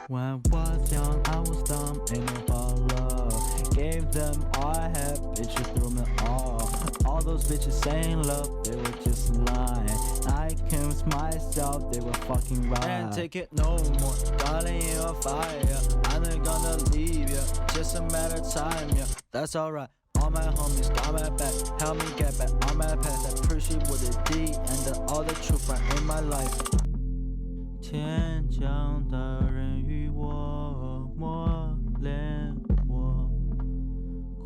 When I was young, I was dumb, ain't no about love. Gave them all I had, bitches threw me off. All those bitches saying love, they were just lying. I convinced myself they were fucking right. Can't take it no more, darling, you're on fire. I'm not gonna leave ya, just a matter of time, yeah. That's alright. All my homies got my back, help me get back on my path. I appreciate what they did and all the truth right in my life. 天降的人与我磨练我，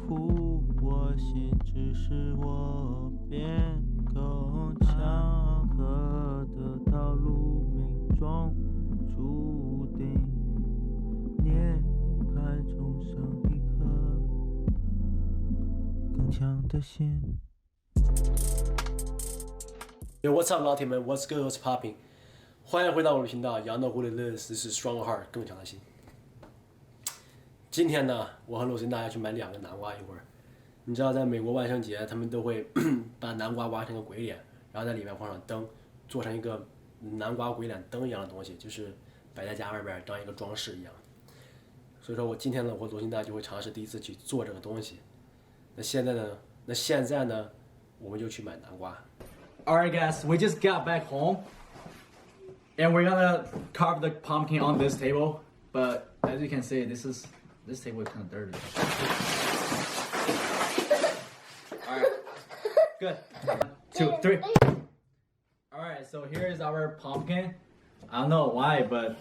苦我心只是我变更强，可得到路命中注定，涅槃重生一颗更强的心。Yo, what's up, 老铁们 ？What's good? What's popping? 欢迎回到我的频道，羊的狐狸乐斯是 StrongerHeart 更强的心。今天呢，我和陆森大要去买2个南瓜一会儿。你知道，在美国万圣节，他们都会把南瓜挖成个鬼脸，然后在里面放上灯，做成一个南瓜鬼脸灯一样的东西，就是摆在家外边当一个装饰一样。所以说我今天呢，我陆森大就会尝试第一次去做这个东西。那现在呢，我们就去买南瓜。Alright guys, we just got back home and we're gonna carve the pumpkin on this table, but as you can see, this table is kind of dirty. Alright, good. 1, 2, 3. Alright, so here is our pumpkin. I don't know why, but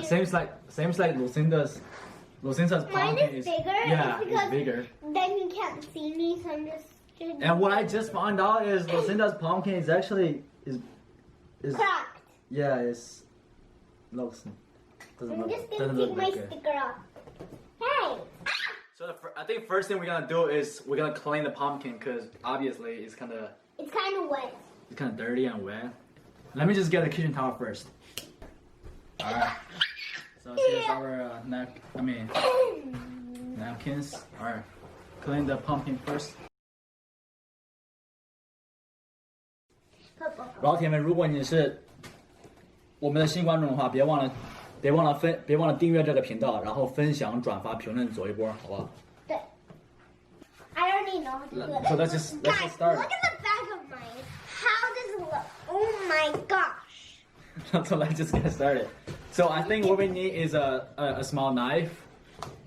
seems like Lucinda's pumpkin Mine is bigger. Yeah, it's bigger. Then you can't see me, so I'm just. And what I just found out is Lucinda's pumpkin is actually is cracked. Yeah, it's looks doesn't I'm look just gonna doesn't take look my good. sticker off. Hey. So I think first thing we're gonna do is we're gonna clean the pumpkin because obviously it's kind of wet. dirty and wet. Let me just get the kitchen towel first. All right. So here's our napkins. All right. Clean the pumpkin first. 老铁们，如果你是我们的新观众的话，别忘了订阅这个频道，然后分享、转发、评论走一波，好不好？对。I already know how to do it. So let's just Guys, start. look at the back of mine. How does it look? Oh my gosh. So let's just get started. So I think what we need is a small knife.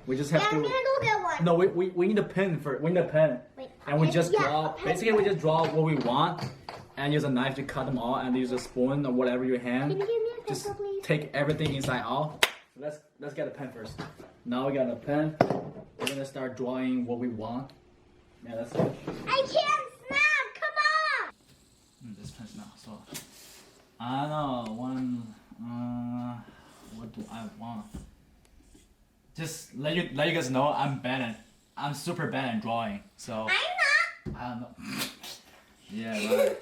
We just have Yeah, to. I'm gonna go get one. No, we need a pen first. We need a pen. Wait, and we just yeah, draw. a pen Basically, we first. just draw what we want, and use a knife to cut them all, and use a spoon or whatever you hand. Can you give me a Just pencil, please? take everything inside out. Let's get a pen first. Now we got a pen. We're gonna start drawing what we want. Yeah, that's it. I can't snap. Come on. This pen's not so. I know one. What do I want? Just let you guys know I'm super bad at drawing. So I'm not. I don't know. Yeah, right.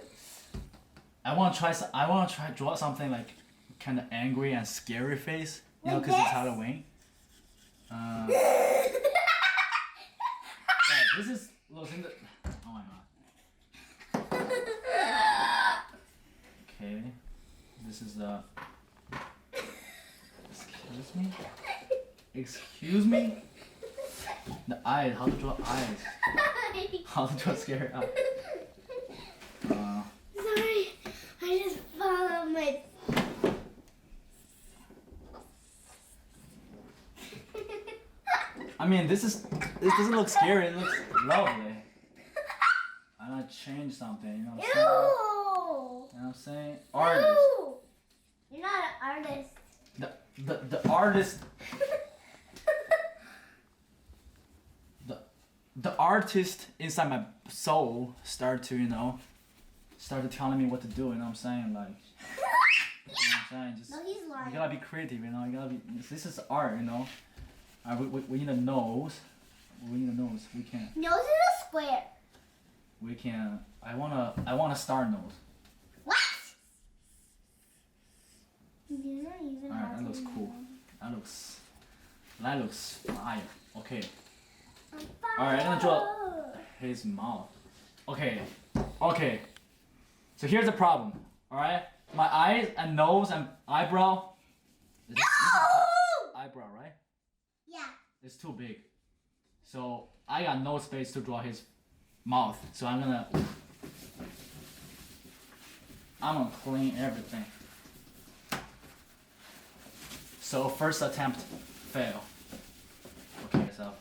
I wanna try draw something like kind of angry and scary face. You know, Like because it's this? Halloween. Yeah, this is Lucinda. Oh my god. Okay. This is the. Excuse me. Excuse me. The eyes. How to draw eyes? How to draw scary eyes? Sorry, I just followed my. I mean, this doesn't look scary. It looks lovely. I'm gonna change something. You know what I'm saying? Ew. You know what I'm saying? Artist. Ew. You're not an artist. The artist. The artist inside my soul started telling me what to do. You know what I'm saying? Like. You know what I'm saying? Just, No, he's lying. you gotta be creative, you know. You gotta be. This is art, you know. We need a nose. We need a nose. We can. Nose is a square. We can. I want a star nose. What? You're not even. Alright, that looks cool. That looks fire. Okay. Alright, I'm gonna draw his mouth. Okay. So here's the problem. Alright, my eyes and nose and eyebrow. No! eyebrow, right? Yeah. It's too big. So I got no space to draw his mouth. So I'm gonna clean everything. So first attempt fail. Okay, so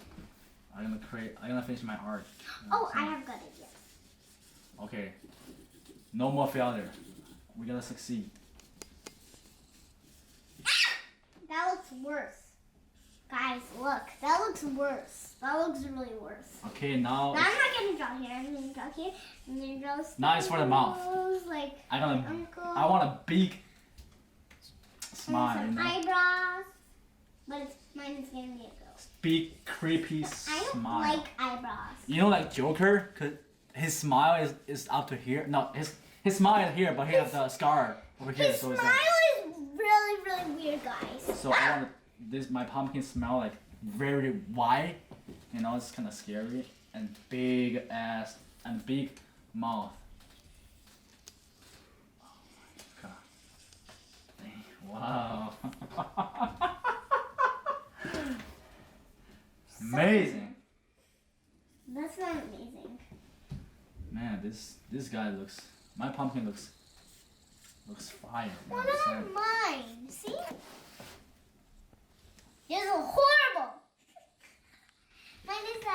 I'm gonna finish my art. Oh, I have got it, yes. Okay. No more failure. We gotta succeed. That looks worse. Guys, look. That looks worse. That looks really worse. Okay, now Now I'm not gonna draw here. I'm gonna draw here. I'm gonna draw Now it's for the mouth. Like I uncle. want a big and smile, some you know? eyebrows. But mine is gonna be a ghost. Big creepy I don't smile. like eyebrows. You know, like Joker, cause his smile is up to here. No, his smile is here, but he has the scar over here. His So smile it's like, is really, really weird, guys. so I want my pumpkin smell like very wide. You know, it's kind of scary and big ass and big mouth. Oh my god! Wow. Amazing. That's not amazing. Man, this guy looks. My pumpkin looks fire. Well, not mine. See? Yours is horrible. Mine is a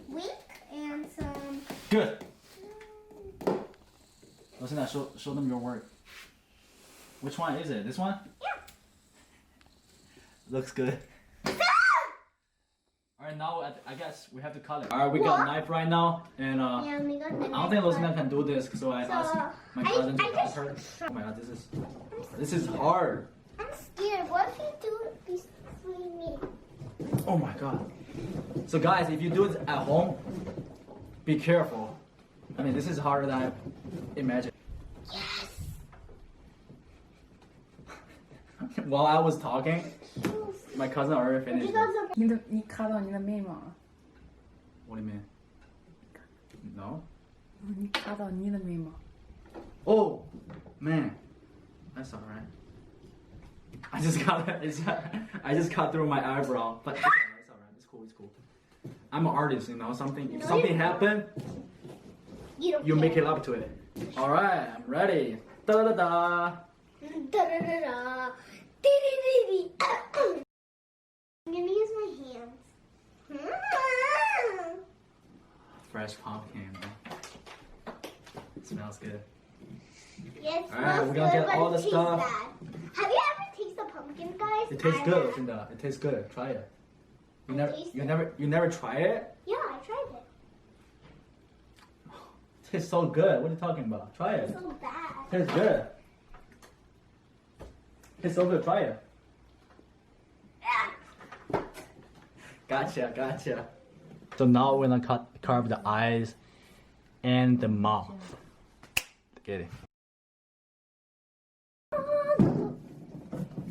wink and some. Good. Listen, show them your work. Which one is it? This one? Yeah. Looks good. Alright, now I guess we have to cut it. Alright, we got a knife right now, and Yeah, we got the I don't think Lucina can do this, so I asked my cousin to I help her. Oh my god, this is hard. I'm scared. What if you do it between me? Oh my god. So guys, if you do it at home, be careful. I mean, this is harder than I imagined. Yes. While I was talking, my cousin already finished it. 你卡到你的眉毛了， What do you mean? No? 你卡到你的眉毛。 Oh, man, that's alright. I just cut through my eyebrow, but it's alright. It's cool. It's cool. I'm an artist, you know. If something happen, you make it up to it. Alright, I'm ready. Da da da da. Da-da-da-da. Dee-dee-dee-dee. I'm gonna use my hands. Fresh pumpkin. It smells good. Yeah, it Alright, smells we're gonna good, get but all it the tastes stuff. bad. Have you ever tasted pumpkin, guys? It tastes I good, have. Lucinda. It tastes good. Try it. I taste it. You never try it? Yeah, I tried it. It tastes so good. What are you talking about? Try it. It's so bad. It tastes good. It's so good. Try it. Gotcha. So now we're gonna carve the eyes and the mouth. Get it?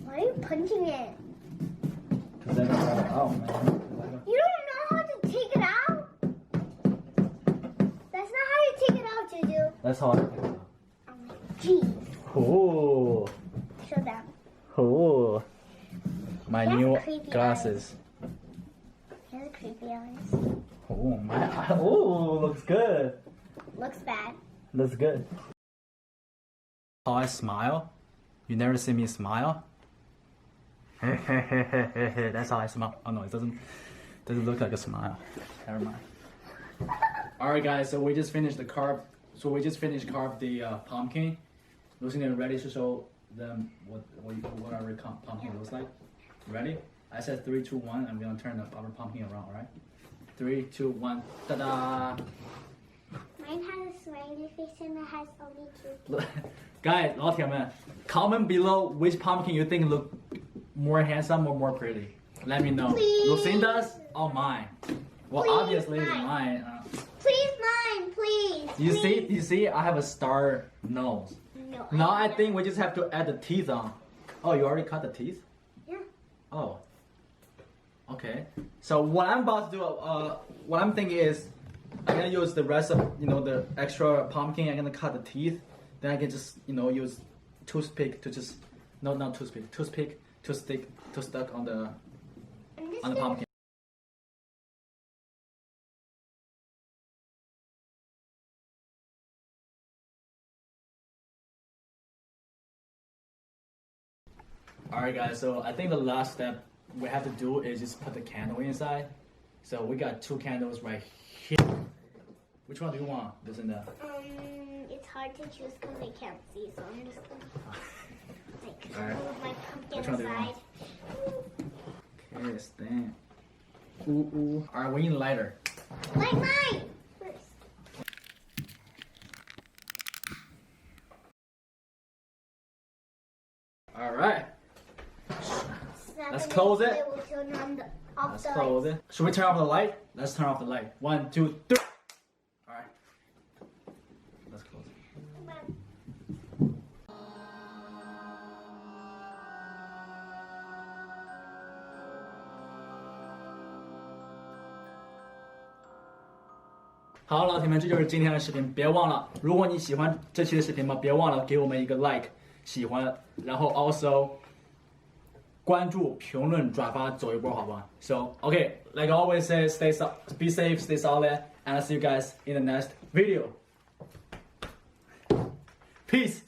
Why are you punching it? Cause then oh man. You don't know how to take it out? That's not how you take it out, Juju. That's how I take it out. Jeez. Oh, Show them. oh. My That's new creepy glasses. He has creepy eyes. Oh my. Oh, looks good. Looks bad. Looks good. How I smile? You never see me smile? That's how I smile. Oh no, it doesn't look like a smile. Never mind. Alright guys, so we just finished the carve. So we just finished carve the pumpkin. Lucinda, ready to show them what our pumpkin looks like? Ready? I said 3, 2, 1. I'm gonna turn our pumpkin around, alright? 3, 2, 1. Ta-da! Mine has a smiley face and it has only 2. Guys, 老铁们, comment below which pumpkin you think look more handsome or more pretty. Let me know. Please. Lucinda's or mine? Well, Please, obviously it's mine. mine. Please, mine, please. You see, I have a star nose. No. Now I think we just have to add the teeth on. Oh, you already cut the teeth? Yeah. Oh. Okay. So what I'm about to do, what I'm thinking is, I'm gonna use the rest of, the extra pumpkin. I'm gonna cut the teeth. Then I can just, use toothpick to just, not toothpick stuck on the pumpkin. Alright guys, so I think the last step we have to do is just put the candle inside. So we got 2 candles right here. Which one do you want, Lucinda? It's hard to choose because I can't see, so I'm just gonna Alright. move my pumpkin Which one do you aside. want? Okay, stand. Ooh. Alright, we need a lighter. Light mine first. Alright. Let's close it. Will turn on the, off Let's the close lights. it. Should we turn off the light? Let's turn off the light. 1, 2, 3. Alright. Let's close it.好，老铁们，这就是今天的视频。别忘了，如果你喜欢这期的视频嘛，别忘了给我们一个 like， 喜欢，然后 also 关注、评论、转发，走一波，好吧 ？So okay, like I always say, be safe, stay solid, and I'll see you guys in the next video. Peace.